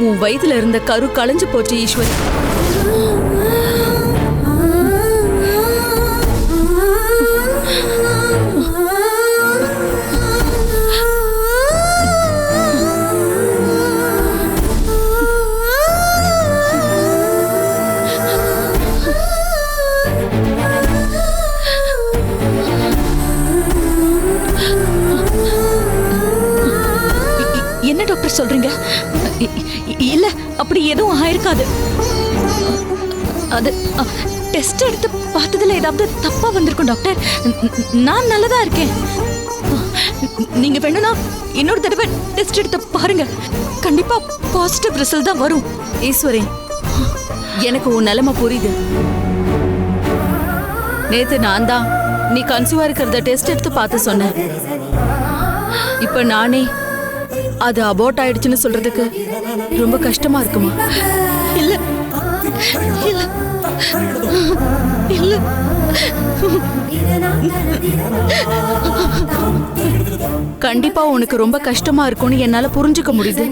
உன் வயித்துல இருந்த கரு களைஞ்சு போச்சு ஈஸ்வரி. என்ன டாக்டர் சொல்றீங்க? இல்ல, அப்படி எதுவும் ஆயிருக்காது. அது டெஸ்ட் எடுத்து பார்த்ததுல ஏதாவது தப்பா வந்திருக்கும் டாக்டர். நான் நல்லதா இருக்கேன். நீங்க வேணும்னா இன்னொரு தடவை டெஸ்ட் எடுத்து பாருங்க. கண்டிப்பா பாசிட்டிவ் ரிசல்ட் தான் வரும். ஈஸ்வரி, எனக்கு உன் நிலைமை புரியுது. நேத்து நான் தான் நீ கன்சீவா இருக்கிறத டெஸ்ட் எடுத்து பார்த்து சொன்னேன். இப்ப நானே அது அபோர்ட் ஆயிடுச்சுன்னு சொல்றதுக்கு ரொம்ப கஷ்டமா இருக்குமா? இல்ல இல்ல இல்ல, கண்டிப்பா உனக்கு ரொம்ப கஷ்டமா இருக்கும்னு என்னால புரிஞ்சுக்க முடியுது.